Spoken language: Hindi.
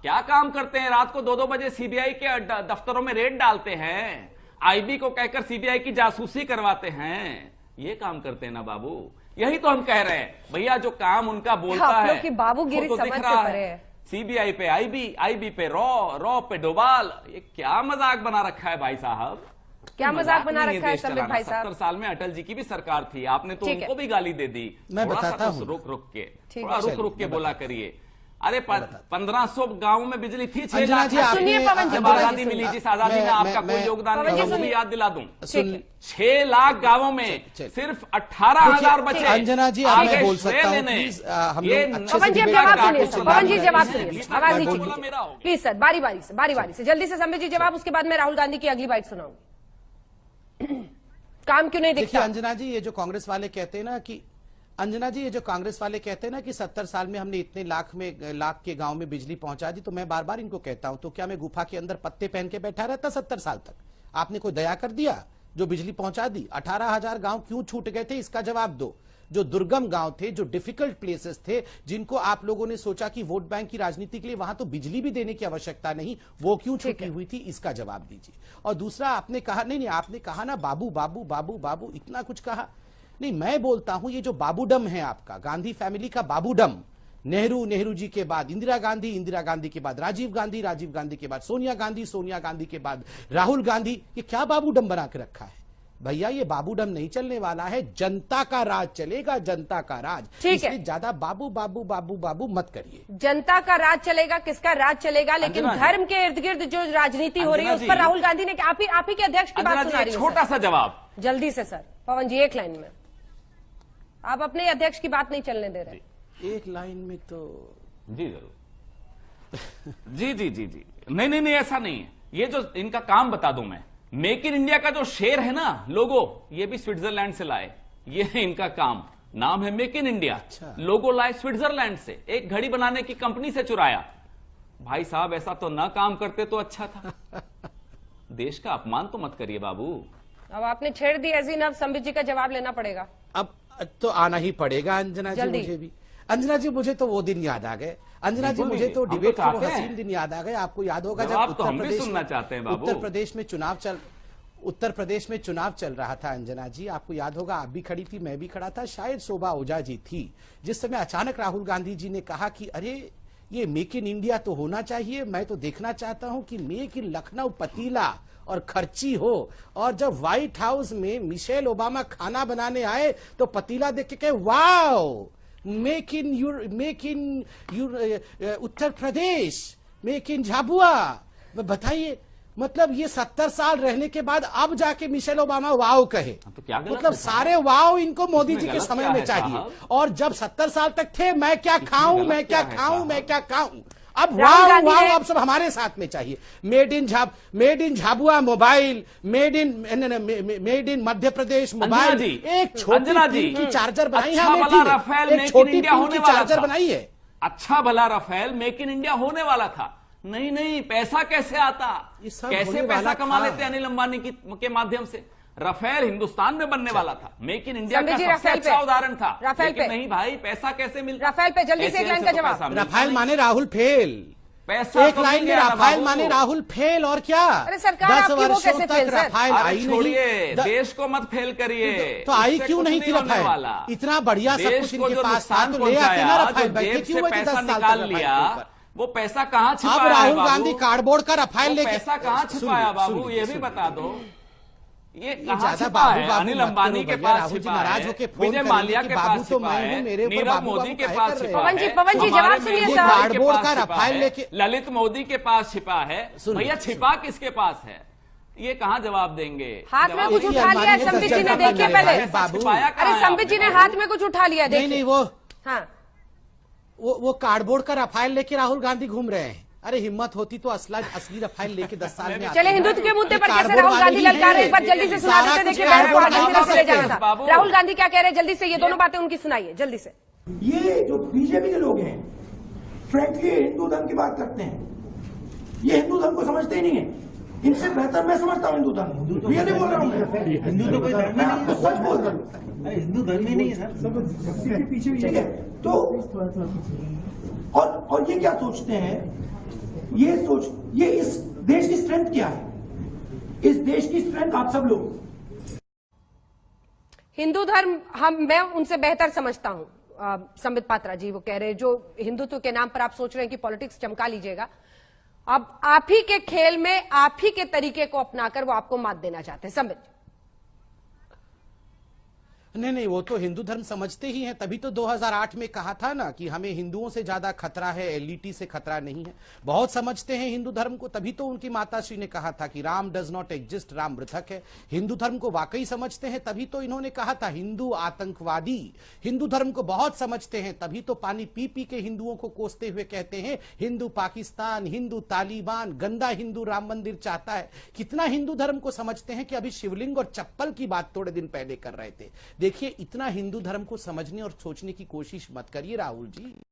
क्या काम करते हैं? रात को 2-2 बजे सीबीआई के दफ्तरों में रेड डालते हैं, आईबी को कहकर सीबीआई की जासूसी करवाते हैं। ये काम करते हैं ना बाबू। यही तो हम कह रहे हैं भैया, जो काम उनका बोलता है कि बाबूगिरी तो समझ दिख से रहा परे है। है। सीबीआई पे आईबी, आईबी पे रॉ पे डोभाल। ये क्या मजाक बना रखा है भाई साहब? क्या मजाक बना रखा है संबित भाई साहब? 70 साल में अटल जी की भी सरकार थी, आपने तो उनको भी गाली दे दी। मैं बताता हूं, रुक के बोला करिए। अरे 1500 गाँव में बिजली थी, 6 लाख। सुनिए पवन जी, जब आजादी मिली, जिस आजादी में आपका कोई योगदान नहीं, वो भी याद दिला दूं। 6 लाख गाँवों में सिर्फ 18,000 बचे। अंजना जी, आप मैं बोल सकता हूं प्लीज, हम लोग अच्छे पवन से जी डिबेट जवाब करते सुनिए, हैं। पवन जी जवाब सुनिए, आवाज नीचे बोला मेरा हो गया। प्लीज सर, बारी बारी से जल्दी से संबित जी जवाब, उसके बाद मैं राहुल गांधी की अगली बाइट सुनाऊंगी। काम क्यों नहीं देखिए दिखता? अंजना जी, ये जो कांग्रेस वाले कहते हैं ना कि अंजना जी, ये जो कांग्रेस वाले कहते हैं ना कि 70 साल में हमने इतने लाख के गांव में बिजली पहुंचा दी, तो मैं बार बार इनको कहता हूं, तो क्या मैं गुफा के अंदर पत्ते पहन के बैठा रहता 70 साल तक? आपने कोई दया कर दिया जो बिजली पहुंचा दी? 18,000 गांव क्यों छूट गए थे, इसका जवाब दो। जो दुर्गम गांव थे, जो डिफिकल्ट प्लेसेस थे, जिनको आप लोगों ने सोचा कि वोट बैंक की राजनीति के लिए वहां तो बिजली भी देने की आवश्यकता नहीं, वो क्यों छूटी हुई थी, इसका जवाब दीजिए। और दूसरा, आपने कहा नहीं, आपने कहा ना बाबू बाबू बाबू बाबू, इतना कुछ कहा नहीं। मैं बोलता हूं ये जो बाबूडम है आपका, गांधी फैमिली का बाबूडम, नेहरू जी के बाद इंदिरा गांधी के बाद राजीव गांधी के बाद सोनिया गांधी के बाद राहुल गांधी, ये क्या बाबूडम बना के रखा है भैया? ये बाबूडम नहीं चलने वाला है, जनता का राज चलेगा, जनता का राज। ठीक है, ज्यादा बाबू बाबू बाबू बाबू मत करिए। जनता का राज चलेगा, किसका राज चलेगा? लेकिन धर्म के इर्द गिर्द जो राजनीति हो रही है उस पर राहुल गांधी ने, आप ही के अध्यक्ष की बात सुना रही है। छोटा सा जवाब जल्दी से सर, पवन जी एक लाइन में, आप अपने अध्यक्ष की बात नहीं चलने दे रहे। एक लाइन में तो जी जरूर। जी नहीं ऐसा नहीं है। ये जो इनका काम बता दूं मैं, मेक इन इंडिया का जो शेर है ना, लोगो, ये भी स्विट्जरलैंड से लाए। ये है इनका काम, नाम है मेक इन इंडिया। अच्छा। लोगो लाए स्विट्जरलैंड से, एक घड़ी बनाने की कंपनी से चुराया। भाई साहब ऐसा तो ना काम करते तो अच्छा था। देश का अपमान तो मत करिए बाबू। अब आपने छेड़ दी ऐसी, अब संबित जी का जवाब लेना पड़ेगा। अब तो आना ही पड़ेगा अंजना जी, मुझे भी। अंजना जी, मुझे तो वो दिन याद आ गए। अंजना जी, मुझे तो डिबेट के वो हसीन दिन याद आ गए। आपको याद होगा जब उत्तर प्रदेश में चुनाव चल रहा था अंजना जी, आपको याद होगा, आप भी खड़ी थी, मैं भी खड़ा था, शायद शोभा ओझा जी थी, जिस समय अचानक राहुल गांधी जी ने कहा कि अरे ये मेक इन इंडिया तो होना चाहिए, मैं तो देखना चाहता हूं कि मेक इन लखनऊ पतीला और खर्ची हो। और जब व्हाइट हाउस में मिशेल ओबामा खाना बनाने आए तो पतीला देख के कहे wow, make in Uttar Pradesh, make in Jhabua. बताइए, मतलब ये 70 साल रहने के बाद अब जाके मिशेल ओबामा वाओ कहे, तो क्या मतलब सारे वाओ इनको मोदी जी के समय में चाहिए। और जब 70 साल तक थे मैं क्या खाऊं, मैं क्या खाऊं, अब वाओ अब सब हमारे साथ में चाहिए। Made in Jhabua mobile, made in Madhya Pradesh mobile, एक छोटी की चार्जर बनाई है, एक छोटी की चार्जर बनाई है। अच्छा भला रफेल मेक इन इंडिया होने वाला था। नहीं, पैसा कैसे आता, कैसे पैसा कमा लेते अनिल अंबानी के माध्यम से? रफेल हिंदुस्तान में बनने वाला था, मेक इन इंडिया का सबसे अच्छा उदाहरण था। राफेल पे नहीं भाई, पैसा कैसे मिलता? राफेल पे जल्दी से एक लाइन का जवाब। राफेल माने राहुल फेल, पैसा एक लाइन में राफेल माने राहुल फेल, और क्या? अरे सरकार 10 वर्षों तक राफेल आई नहीं। देश को मत फेल करिए। तो आई क्यों नहीं थी राफेल? इतना बढ़िया सब कुछ इनके पास था तो ले आते ना राफेल, बैठे क्यों हुए 10 साल निकाल लिया? वो पैसा कहाँ छिपाया? अब राहुल गांधी कार्डबोर्ड का राफेल लेके, पैसा कहाँ छिपाया बाबू, ये भी बता दो। ये कहाँ छिपा है? अनिल अंबानी के पास छिपा है, विजय माल्या के पास छिपा है, नीरव मोदी के पास छिपा है, पवन जी जवाब सुनिए सर, कार्डबोर्ड का राफेल लेके ललित मोदी के पास छिपा है। भैया छिपा किसके पास है? ये कहाँ जवाब देंगे? हाथ में कुछ उठा लिया है संबित जी ने, देखिए पहले। अरे संबित जी ने हाथ में कुछ उठा लिया, नहीं वो, हाँ वो कार्डबोर्ड का राफेल लेके राहुल गांधी घूम रहे हैं। अरे हिम्मत होती तो असली राफेल लेके 10 साल में। चले हिंदुत्व के मुद्दे पर कैसे राहुल गांधी ललकार रहे, एक बार जल्दी से सुना देते, देखिए चले जाना था। राहुल गांधी क्या कह रहे हैं, जल्दी से ये दोनों बातें उनकी सुनाइए जल्दी से। ये जो बीजेपी के लोग हैं फ्रैंकली हिंदू धर्म की बात करते हैं, ये हिंदू धर्म को समझते ही नहीं है। इनसे बेहतर मैं समझता हूँ हिंदू धर्म, ये नहीं बोल रहा हूँ। हिंदू तो कोई धर्म नहीं है, सच बोल रहा हूँ, हिंदू धर्म ही नहीं है सर। ठीक है, तो और ये क्या सोचते हैं ये सोच, ये इस देश की स्ट्रेंथ क्या है? इस देश की स्ट्रेंथ आप सब लोग, हिंदू धर्म मैं उनसे बेहतर समझता हूं। संबित पात्रा जी वो कह रहे हैं, जो हिंदुत्व के नाम पर आप सोच रहे हैं कि पॉलिटिक्स चमका लीजिएगा, अब आप ही के खेल में आप ही के तरीके को अपनाकर वो आपको मात देना चाहते हैं। संबित जी, नहीं, वो तो हिंदू धर्म समझते ही हैं, तभी तो 2008 में कहा था ना कि हमें हिंदुओं से ज्यादा खतरा है, एलईटी से खतरा नहीं है। बहुत समझते हैं हिंदू धर्म को, तभी तो उनकी माताश्री ने कहा था कि Ram does not exist, Ram मृतक है। हिंदू धर्म को वाकई समझते हैं, तभी तो इन्होंने कहा था हिंदू आतंकवादी। हिंदू धर्म को बहुत समझते हैं, तभी तो पानी पी पी के हिंदुओं को कोसते हुए कहते हैं हिंदू पाकिस्तान, हिंदू तालिबान, गंदा हिंदू राम मंदिर चाहता है। कितना हिंदू धर्म को समझते हैं कि अभी शिवलिंग और चप्पल की बात थोड़े दिन पहले कर रहे थे। देखिए, इतना हिंदू धर्म को समझने और सोचने की कोशिश मत करिए राहुल जी।